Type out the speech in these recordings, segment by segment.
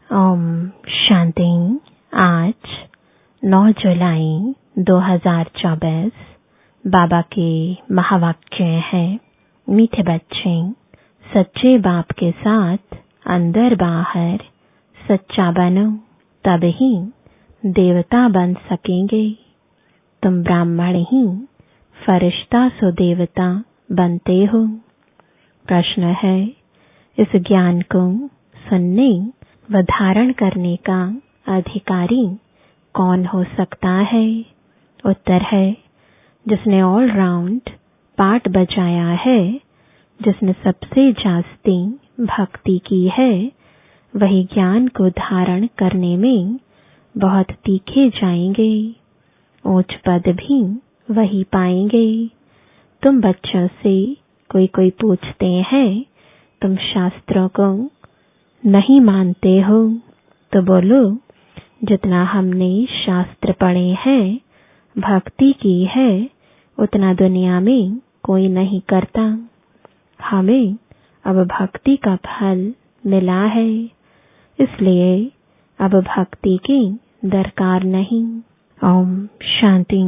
ओम शांति। आज 9 जुलाई 2024 बाबा के महावाक्य हैं। मीठे बच्चे, सच्चे बाप के साथ अंदर बाहर सच्चा बनो, तब ही देवता बन सकेंगे। तुम ब्राह्मण ही फरिश्ता सो देवता बनते हो। प्रश्न है, इस ज्ञान को सुनने व धारण करने का अधिकारी कौन हो सकता है? उत्तर है, जिसने ऑल राउंड पार्ट बजाया है, जिसने सबसे जास्ती भक्ति की है, वही ज्ञान को धारण करने में बहुत तीखे जाएंगे, ऊंच पद भी वही पाएंगे। तुम बच्चों से कोई पूछते हैं, तुम शास्त्रों को नहीं मानते हो? तो बोलो, जितना हमने शास्त्र पढ़े हैं, भक्ति की है, उतना दुनिया में कोई नहीं करता। हमें अब भक्ति का फल मिला है, इसलिए अब भक्ति की दरकार नहीं। ओम शांति।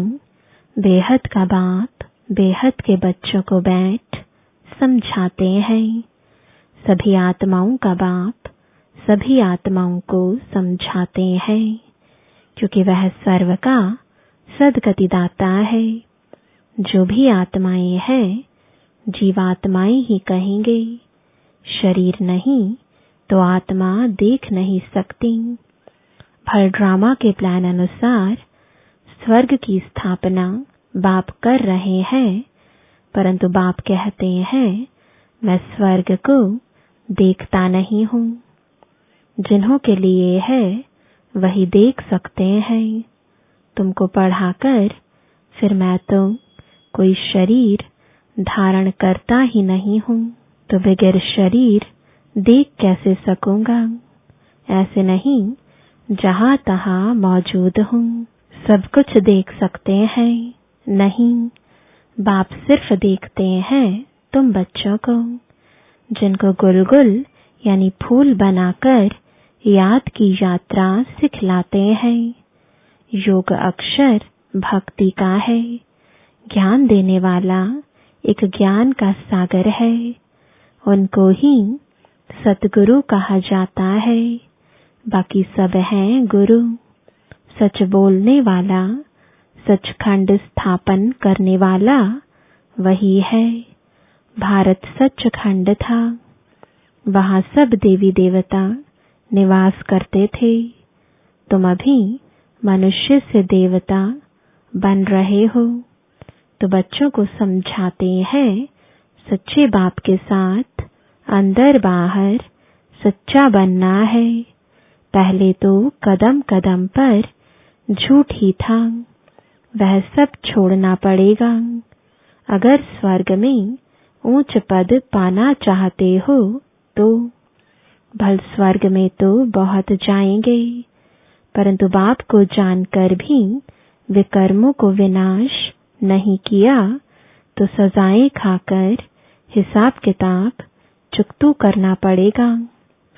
बेहद का बाप बेहद के बच्चों को बैठ समझाते हैं। सभी आत्माओं का बाप सभी आत्माओं को समझाते हैं, क्योंकि वह सर्व का सद्गति दाता है। जो भी आत्माएं हैं, जीवात्माएं ही कहेंगे। शरीर नहीं तो आत्मा देख नहीं सकती। भर ड्रामा के प्लान अनुसार स्वर्ग की स्थापना बाप कर रहे हैं, परंतु बाप कहते हैं, मैं स्वर्ग को देखता नहीं हूँ। जिन्हों के लिए है वही देख सकते हैं। तुमको पढ़ाकर फिर मैं तो कोई शरीर धारण करता ही नहीं हूँ, तो बगैर शरीर देख कैसे सकूंगा? ऐसे नहीं, जहाँ तहाँ मौजूद हूँ, सब कुछ देख सकते हैं। नहीं, बाप सिर्फ देखते हैं तुम बच्चों को, जिनको गुलगुल यानी फूल बनाकर याद की यात्रा सिखलाते हैं। योग अक्षर भक्ति का है। ज्ञान देने वाला एक ज्ञान का सागर है। उनको ही सतगुरु कहा जाता है। बाकी सब हैं गुरु। सच बोलने वाला, सचखंड स्थापन करने वाला वही है। भारत सचखंड था, वहाँ सब देवी देवता निवास करते थे। तुम अभी मनुष्य से देवता बन रहे हो। तो बच्चों को समझाते हैं, सच्चे बाप के साथ अंदर बाहर सच्चा बनना है। पहले तो कदम कदम पर झूठ ही था, वह सब छोड़ना पड़ेगा। अगर स्वर्ग में ऊंच पद पाना चाहते हो तो भल स्वर्ग में तो बहुत जाएंगे, परंतु बाप को जानकर भी विकर्मों को विनाश नहीं किया तो सजाएं खाकर हिसाब किताब चुकतू करना पड़ेगा।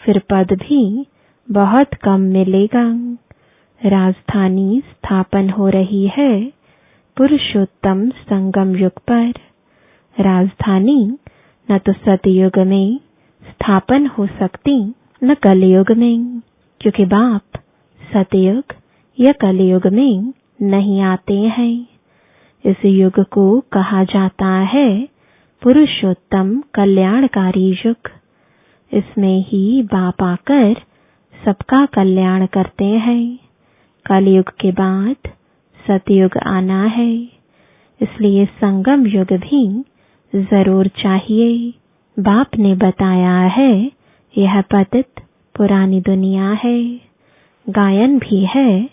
फिर पद भी बहुत कम मिलेगा। राजधानी स्थापन हो रही है पुरुषोत्तम संगम युग पर। राजधानी न तो सतयुग में स्थापन हो सकती, न कलयुग में, क्योंकि बाप सतयुग या कलयुग में नहीं आते हैं। इस युग को कहा जाता है पुरुषोत्तम कल्याणकारी युग। इसमें ही बाप आकर सबका कल्याण करते हैं। कलयुग के बाद सतयुग आना है, इसलिए संगम युग भी जरूर चाहिए। बाप ने बताया है, यह पतित पुरानी दुनिया है। गायन भी है,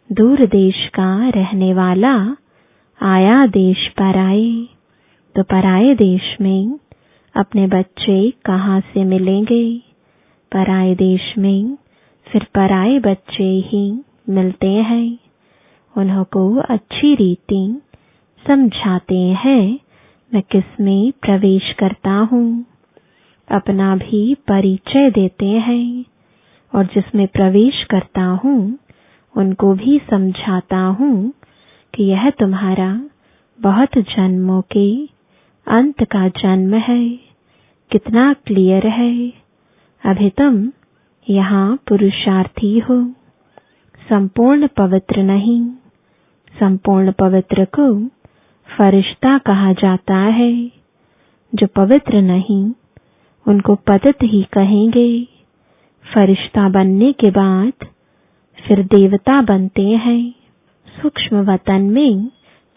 दूर देश का रहने वाला आया देश पराए। तो पराए देश में अपने बच्चे कहाँ से मिलेंगे? पराए देश में फिर पराए बच्चे ही मिलते हैं। उन्हों को अच्छी रीति समझाते हैं, मैं किसमें प्रवेश करता हूँ। अपना भी परिचय देते हैं। और जिसमें प्रवेश करता हूँ उनको भी समझाता हूँ कि यह तुम्हारा बहुत जन्मों के अंत का जन्म है। कितना क्लियर है। अभी तुम यहाँ पुरुषार्थी हो, संपूर्ण पवित्र नहीं। संपूर्ण पवित्र को फरिश्ता कहा जाता है। जो पवित्र नहीं उनको पतित ही कहेंगे। फरिश्ता बनने के बाद फिर देवता बनते हैं। सूक्ष्म वतन में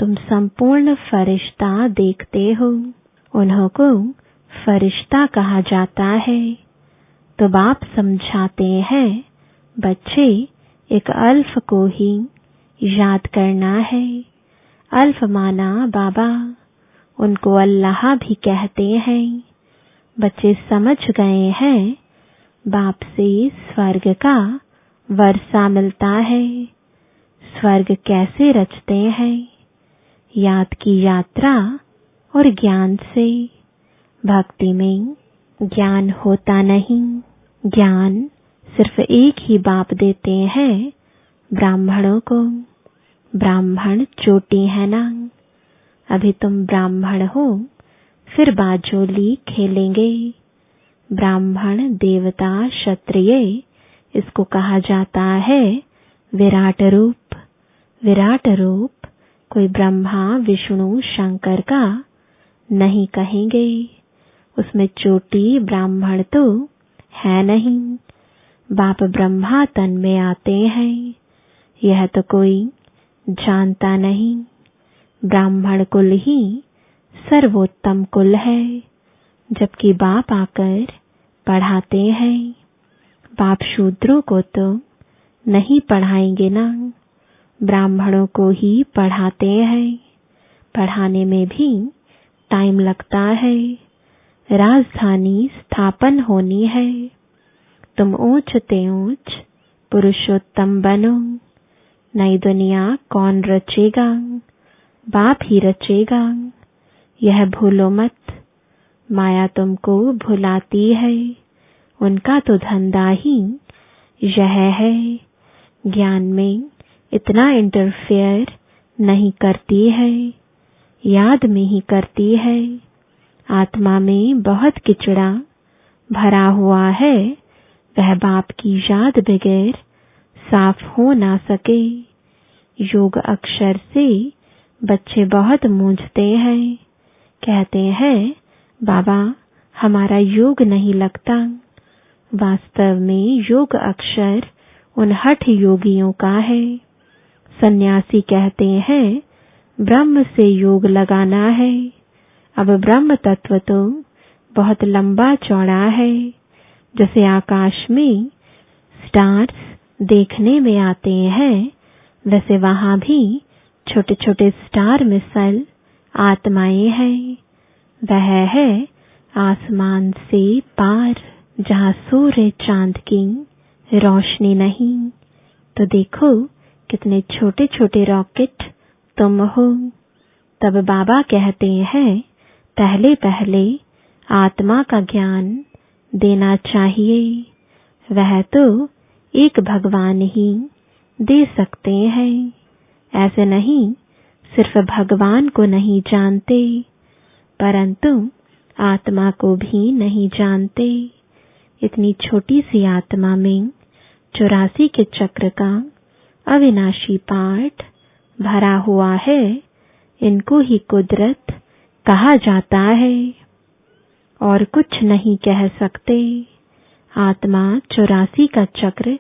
तुम संपूर्ण फरिश्ता देखते हो। उन्हों को फरिश्ता कहा जाता है। तो बाप समझाते हैं बच्चे एक अल्फ को ही याद करना है। अल्फ माना बाबा, उनको अल्लाह भी कहते हैं। बच्चे समझ गए हैं बाप से स्वर्ग का वर्षा मिलता है। स्वर्ग कैसे रचते हैं? याद की यात्रा और ज्ञान से। भक्ति में ज्ञान होता नहीं। ज्ञान सिर्फ एक ही बाप देते हैं, ब्राह्मणों को। ब्राह्मण चोटी है ना। अभी तुम ब्राह्मण हो, फिर बाजोली खेलेंगे। ब्राह्मण, देवता, क्षत्रिय, इसको कहा जाता है विराट रूप। विराट रूप कोई ब्रह्मा, विष्णु, शंकर का नहीं कहेंगे। उसमें चोटी ब्राह्मण तो है नहीं। बाप ब्रह्मा तन में आते हैं, यह तो कोई जानता नहीं। ब्राह्मण कुल ही सर्वोत्तम कुल है, जबकि बाप आकर पढ़ाते हैं। बाप शूद्रों को तो नहीं पढ़ाएंगे ना, ब्राह्मणों को ही पढ़ाते हैं। पढ़ाने में भी टाइम लगता है। राजधानी स्थापन होनी है। तुम ऊंच ते ऊंच पुरुषोत्तम बनो। नई दुनिया कौन रचेगा? बाप ही रचेगा। यह भूलो मत। माया तुमको भुलाती है। उनका तो धंधा ही यह है। ज्ञान में इतना इंटरफेयर नहीं करती है, याद में ही करती है। आत्मा में बहुत किचड़ा भरा हुआ है, वह बाप की याद बगैर साफ हो ना सके। योग अक्षर से बच्चे बहुत मूंझते हैं। कहते हैं बाबा हमारा योग नहीं लगता। वास्तव में योग अक्षर उन हठ योगियों का है। सन्यासी कहते हैं ब्रह्म से योग लगाना है। अब ब्रह्म तत्व तो बहुत लंबा चौड़ा है। जैसे आकाश में स्टार्स देखने में आते हैं, वैसे वहां भी छोटे छोटे स्टार मिसल आत्माएं हैं। वह है आसमान से पार, जहां सूर्य चांद की रोशनी नहीं। तो देखो कितने छोटे छोटे रॉकेट तुम हो। तब बाबा कहते हैं पहले पहले आत्मा का ज्ञान देना चाहिए। वह तो एक भगवान ही दे सकते हैं। ऐसे नहीं सिर्फ भगवान को नहीं जानते, परंतु आत्मा को भी नहीं जानते। इतनी छोटी सी आत्मा में 84 के चक्र का अविनाशी पाठ भरा हुआ है। इनको ही कुदरत कहा जाता है और कुछ नहीं कह सकते। आत्मा 84 का चक्र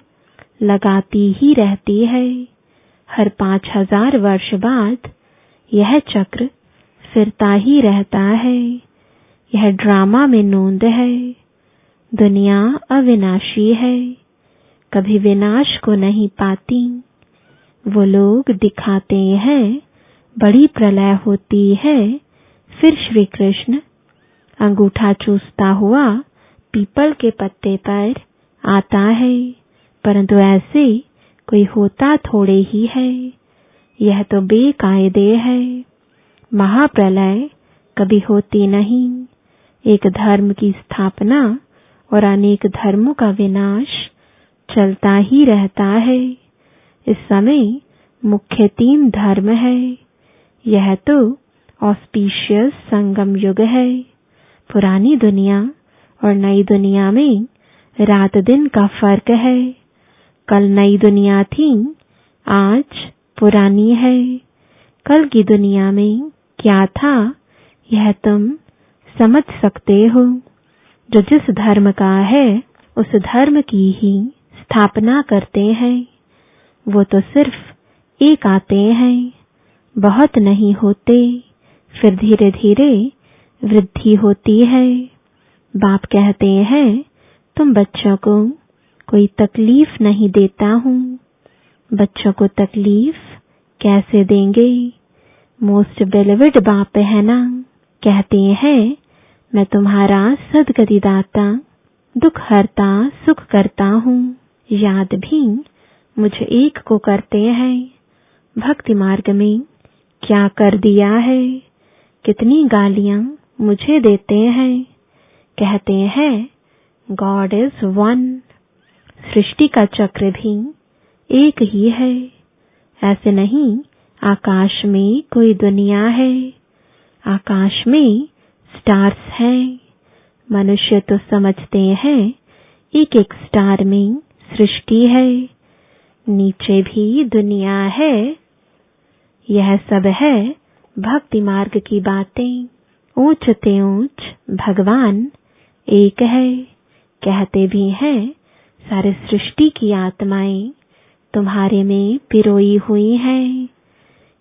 लगाती ही रहती है। हर 5000 वर्ष बाद यह चक्र फिरता ही रहता है। यह ड्रामा में नोंद है। दुनिया अविनाशी है, कभी विनाश को नहीं पाती। वो लोग दिखाते हैं बड़ी प्रलय होती है, फिर श्री कृष्ण अंगूठा चूसता हुआ पीपल के पत्ते पर आता है, परंतु ऐसे कोई होता थोड़े ही है। यह तो बेकायदे है। महाप्रलय कभी होती नहीं। एक धर्म की स्थापना और अनेक धर्मों का विनाश चलता ही रहता है। इस समय मुख्य 3 धर्म है। यह तो ऑस्पिशियस संगम युग है। पुरानी दुनिया और नई दुनिया में रात दिन का फर्क है। कल नई दुनिया थी, आज पुरानी है। कल की दुनिया में क्या था यह तुम समझ सकते हो। जो जिस धर्म का है उस धर्म की ही स्थापना करते हैं। वो तो सिर्फ एक आते हैं, बहुत नहीं होते, फिर धीरे धीरे वृद्धि होती है। बाप कहते हैं तुम बच्चों को कोई तकलीफ नहीं देता हूँ। बच्चों को तकलीफ कैसे देंगे? मोस्ट बेलिविड बाप है ना। कहते हैं मैं तुम्हारा सद्गतिदाता, दुख हरता, सुख करता हूँ। याद भी मुझे एक को करते हैं। भक्ति मार्ग में क्या कर दिया है, कितनी गालियां मुझे देते हैं। कहते हैं गॉड इज वन। सृष्टि का चक्र भी एक ही है। ऐसे नहीं आकाश में कोई दुनिया है, आकाश में स्टार्स हैं। मनुष्य तो समझते हैं एक एक स्टार में सृष्टि है, नीचे भी दुनिया है। यह सब है भक्ति मार्ग की बातें। ऊंच ते ऊंच भगवान एक है। कहते भी हैं सारे सृष्टि की आत्माएं तुम्हारे में पिरोई हुई हैं।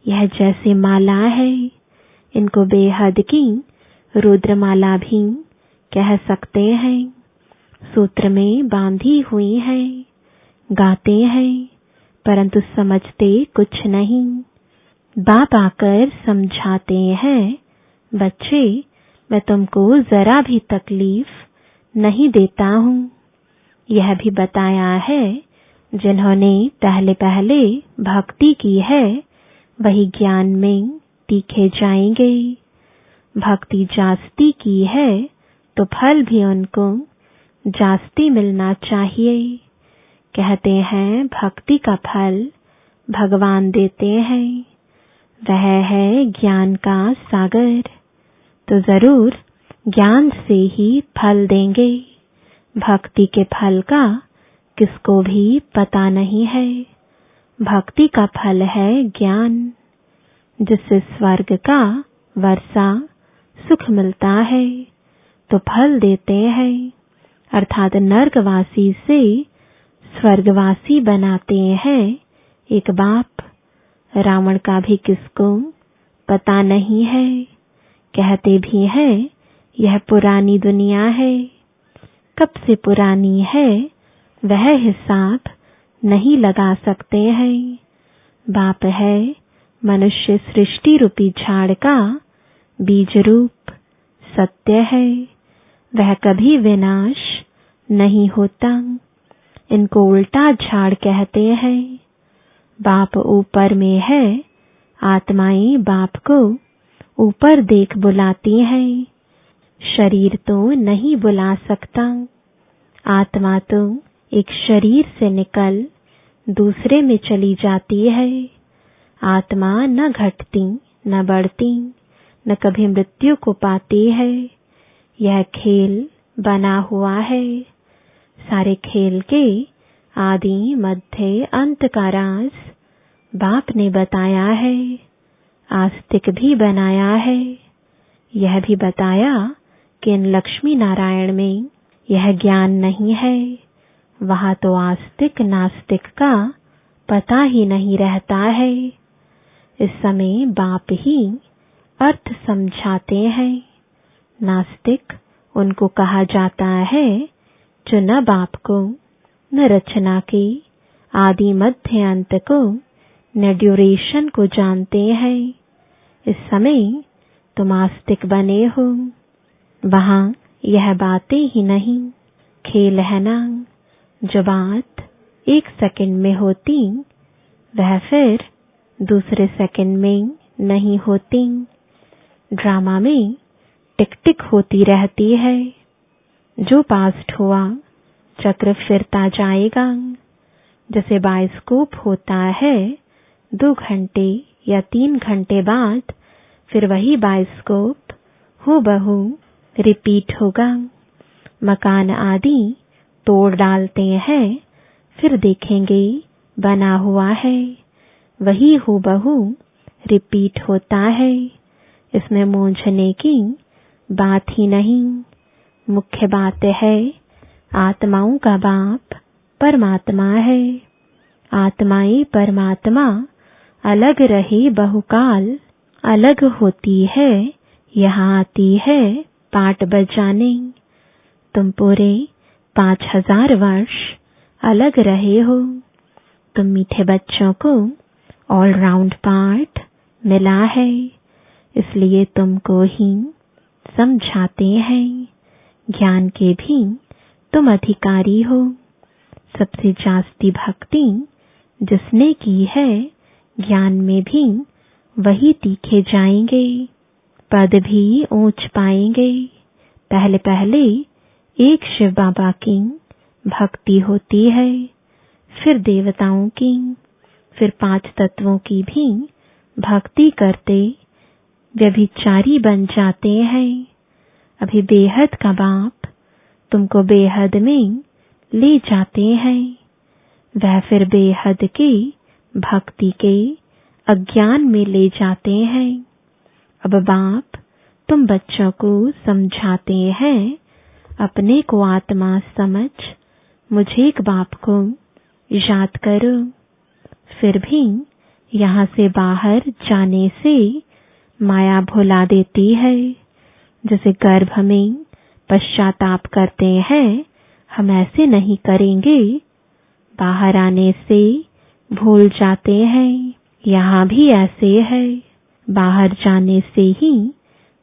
यह जैसे माला है, इनको बेहद की रुद्रमाला भी कह सकते हैं। सूत्र में बांधी हुई है, गाते हैं परंतु समझते कुछ नहीं। बाप आकर समझाते हैं बच्चे मैं तुमको जरा भी तकलीफ नहीं देता हूँ। यह भी बताया है जिन्होंने पहले पहले भक्ति की है वही ज्ञान में तीखे जाएंगे। भक्ति जास्ती की है तो फल भी उनको जास्ती मिलना चाहिए। कहते हैं भक्ति का फल भगवान देते हैं, वह है ज्ञान का सागर। तो जरूर ज्ञान से ही फल देंगे। भक्ति के फल का किसको भी पता नहीं है। भक्ति का फल है ज्ञान, जिससे स्वर्ग का वर्षा सुख मिलता है। तो फल देते हैं अर्थात नर्कवासी से स्वर्गवासी बनाते हैं एक बाप। रावण का भी किसको पता नहीं है। कहते भी हैं यह पुरानी दुनिया है। कब से पुरानी है वह हिसाब नहीं लगा सकते हैं। बाप है मनुष्य सृष्टि रूपी झाड़ का बीज रूप सत्य है। वह कभी विनाश नहीं होता। इनको उल्टा झाड़ कहते हैं। बाप ऊपर में है, आत्माएं बाप को ऊपर देख बुलाती हैं। शरीर तो नहीं बुला सकता। आत्मा तो एक शरीर से निकल दूसरे में चली जाती है। आत्मा न घटती न बढ़ती, न कभी मृत्यु को पाती है। यह खेल बना हुआ है। सारे खेल के आदि मध्य अंत का राज बाप ने बताया है। आस्तिक भी बनाया है। यह भी बताया कि इन लक्ष्मी नारायण में यह ज्ञान नहीं है। वहाँ तो आस्तिक नास्तिक का पता ही नहीं रहता है। इस समय बाप ही अर्थ समझाते हैं। नास्तिक उनको कहा जाता है जो न बाप को, न रचना के आदि मध्य अंत को, न ड्यूरेशन को जानते हैं। इस समय तुम आस्तिक बने हो। वहाँ यह बातें ही नहीं, खेल है ना। जो बात 1 सेकंड में होती वह फिर दूसरे सेकंड में नहीं होती। ड्रामा में टिक टिक होती रहती है। जो पास्ट हुआ चक्र फिरता जाएगा। जैसे बायोस्कोप होता है, 2 घंटे या 3 घंटे बाद फिर वही बायोस्कोप हूबहू रिपीट होगा। मकान आदि तोड़ डालते हैं, फिर देखेंगे बना हुआ है, वही हूबहू रिपीट होता है। इसमें मूंझने की बात ही नहीं। मुख्य बात है आत्माओं का बाप परमात्मा है। आत्माएं परमात्मा अलग रहे बहुकाल, अलग होती है, यहाँ आती है पाट बजाने। तुम पूरे 5000 वर्ष अलग रहे हो। तुम मीठे बच्चों को ऑलराउंड पार्ट मिला है, इसलिए तुमको ही समझाते हैं। ज्ञान के भी तुम अधिकारी हो। सबसे जास्ती भक्ति जिसने की है, ज्ञान में भी वही तीखे जाएंगे, पद भी ऊंच पाएंगे। पहले पहले एक शिव बाबा की भक्ति होती है, फिर देवताओं की, फिर 5 तत्वों की भी भक्ति करते व्यभिचारी बन जाते हैं। अभी बेहद का बाप तुमको बेहद में ले जाते हैं, वह फिर बेहद के भक्ति के अज्ञान में ले जाते हैं। अब बाप तुम बच्चों को समझाते हैं, अपने को आत्मा समझ मुझे एक बाप को याद करो। फिर भी यहाँ से बाहर जाने से माया भुला देती है। जैसे गर्भ में पश्चाताप करते हैं, हम ऐसे नहीं करेंगे। बाहर आने से भूल जाते हैं, यहाँ भी ऐसे है, बाहर जाने से ही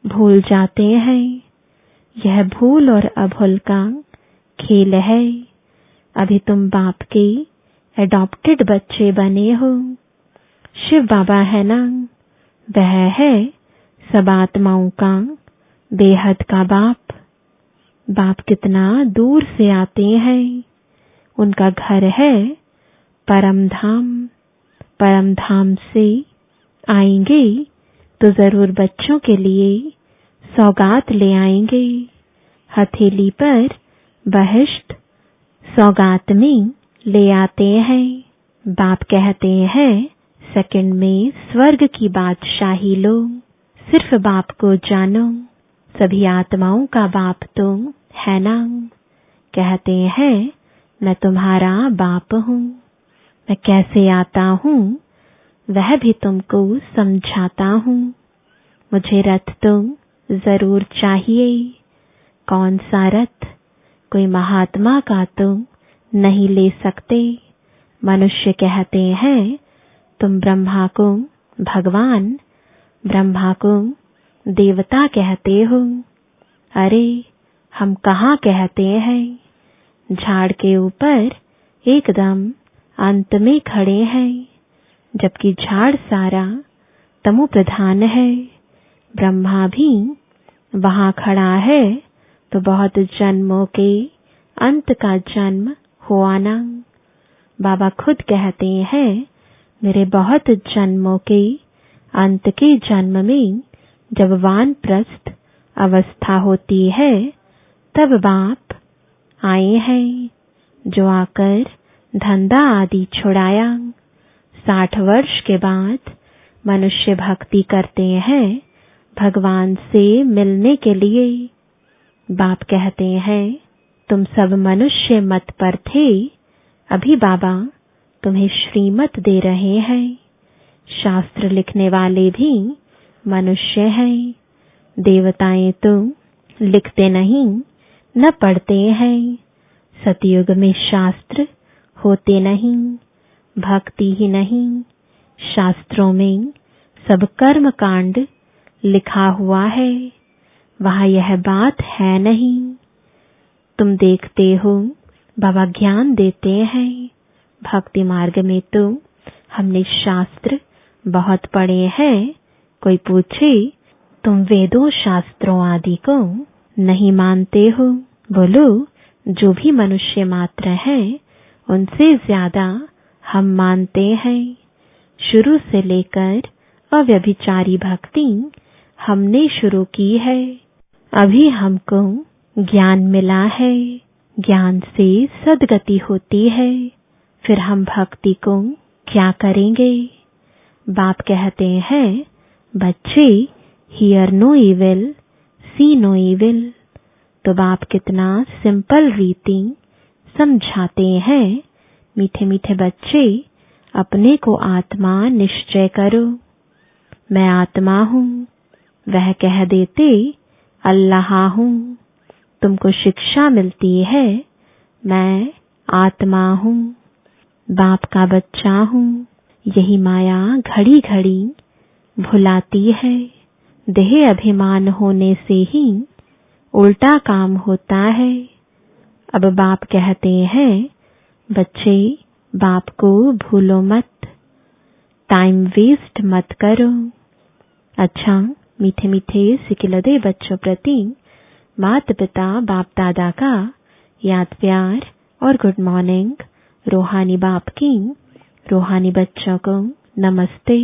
भूल जाते हैं। यह भूल और अभूल का खेल है। अभी तुम बाप के एडॉप्टेड बच्चे बने हो। शिव बाबा है ना, वह है सब आत्माओं का बेहद का बाप। बाप कितना दूर से आते हैं, उनका घर है परम धाम। परम धाम से आएंगे तो जरूर बच्चों के लिए सौगात ले आएंगे। हथेली पर बहिष्ट सौगात में ले आते हैं। बाप कहते हैं सेकंड में स्वर्ग की बादशाही लो, सिर्फ बाप को जानो। सभी आत्माओं का बाप तो है ना। कहते हैं मैं तुम्हारा बाप हूँ। मैं कैसे आता हूँ वह भी तुमको समझाता हूँ। मुझे रथ तो जरूर चाहिए। कौन सा रथ? कोई महात्मा का तो नहीं ले सकते। मनुष्य कहते हैं तुम ब्रह्मा को भगवान, ब्रह्मा को देवता कहते हो। अरे हम कहाँ कहते हैं, झाड़ के ऊपर एकदम अंत में खड़े हैं, जबकि झाड़ सारा तमो प्रधान है। ब्रह्मा भी वहाँ खड़ा है तो बहुत जन्मों के अंत का जन्म हुआ ना। बाबा खुद कहते हैं मेरे बहुत जन्मों के अंत के जन्म में जब वानप्रस्थ अवस्था होती है तब बाप आए हैं, जो आकर धंधा आदि छुड़ाया। 60 वर्ष के बाद मनुष्य भक्ति करते हैं भगवान से मिलने के लिए। बाप कहते हैं तुम सब मनुष्य मत पर थे, अभी बाबा तुम्हें श्रीमत दे रहे हैं। शास्त्र लिखने वाले भी मनुष्य हैं। देवताएं तो लिखते नहीं न पढ़ते हैं। सतयुग में शास्त्र होते नहीं, भक्ति ही नहीं। शास्त्रों में सब कर्म कांड लिखा हुआ है, वहाँ यह बात है नहीं। तुम देखते हो बाबा ज्ञान देते हैं। भक्ति मार्ग में तो हमने शास्त्र बहुत पढ़े हैं। कोई पूछे तुम वेदों शास्त्रों आदि को नहीं मानते हो, बोलो जो भी मनुष्य मात्र हैं उनसे ज्यादा हम मानते हैं। शुरू से लेकर अव्यभिचारी भक्ति हमने शुरू की है। अभी हमको ज्ञान मिला है, ज्ञान से सद्गति होती है। फिर हम भक्ति को क्या करेंगे? बाप कहते हैं, बच्चे hear no evil, see no evil. तो बाप कितना सिंपल रीति समझाते हैं, मीठे मीठे बच्चे अपने को आत्मा निश्चय करो। मैं आत्मा हूँ, वह कह देते अल्लाह हूँ। तुमको शिक्षा मिलती है, मैं आत्मा हूँ, बाप का बच्चा हूँ। यही माया घड़ी घड़ी भुलाती है। देह अभिमान होने से ही उल्टा काम होता है। अब बाप कहते हैं, बच्चे बाप को भूलो मत, टाइम वेस्ट मत करो। अच्छा, मीठे मीठे सिकिलदे बच्चों प्रति माता पिता बाप दादा का याद प्यार और गुड मॉर्निंग। रूहानी बाप की रूहानी बच्चों को नमस्ते।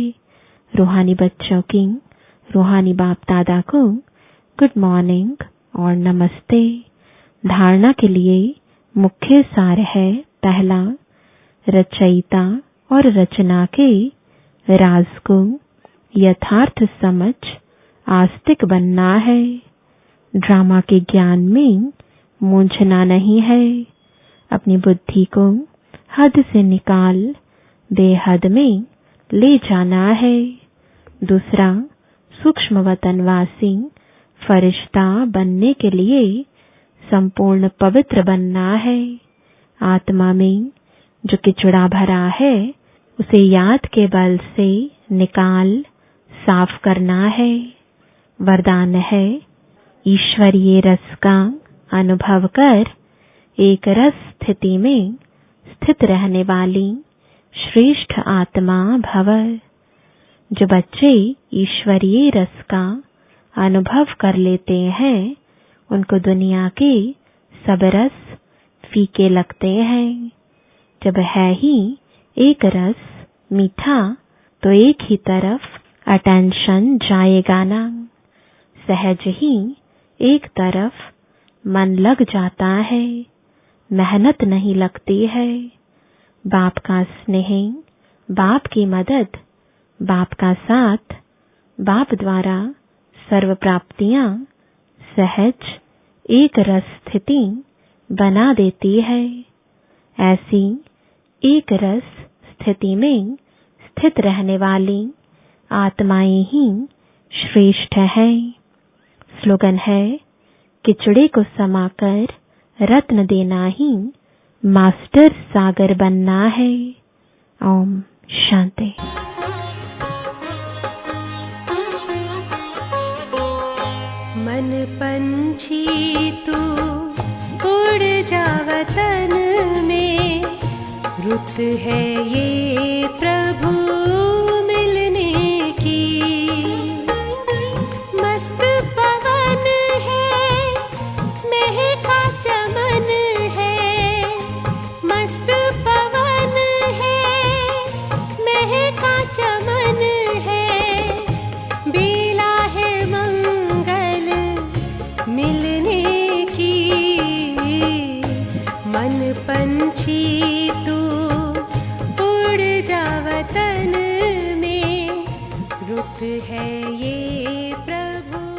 रूहानी बच्चों की रूहानी बाप दादा को गुड मॉर्निंग और नमस्ते। धारणा के लिए मुख्य सार है, पहला, रचयिता और रचना के राज को यथार्थ समझ आस्तिक बनना है। ड्रामा के ज्ञान में मूंझना नहीं है। अपनी बुद्धि को हद से निकाल बेहद में ले जाना है। दूसरा, सूक्ष्म वतनवासी फरिश्ता बनने के लिए संपूर्ण पवित्र बनना है। आत्मा में जो किचड़ा भरा है उसे याद के बल से निकाल साफ करना है। वरदान है, ईश्वरीय रस का अनुभव कर एक रस स्थिति में स्थित रहने वाली श्रेष्ठ आत्मा भव। जो बच्चे ईश्वरीय रस का अनुभव कर लेते हैं, उनको दुनिया के सब रस फीके लगते हैं। जब है ही एक रस मीठा, तो एक ही तरफ अटेंशन जाएगा ना। सहज ही एक तरफ मन लग जाता है, मेहनत नहीं लगती है। बाप का स्नेह, बाप की मदद, बाप का साथ, बाप द्वारा सर्व प्राप्तियां सहज एक रस स्थिति बना देती है। ऐसी एक रस स्थिति में स्थित रहने वाली आत्माएं ही श्रेष्ठ हैं। स्लोगन है, किचड़े को समाकर रत्न देना ही मास्टर सागर बनना है। ओम शांति। मन पंछी तू उड़ जा वतन में, रुत है ये प्रभु मिलने की। मस्त पवन है, महका चमन है, मस्त पवन है, महका चमन है। बेला है मंगल मिलने की। मन पंछी तू उड़ जा वतन में, रुत है ये प्रभु।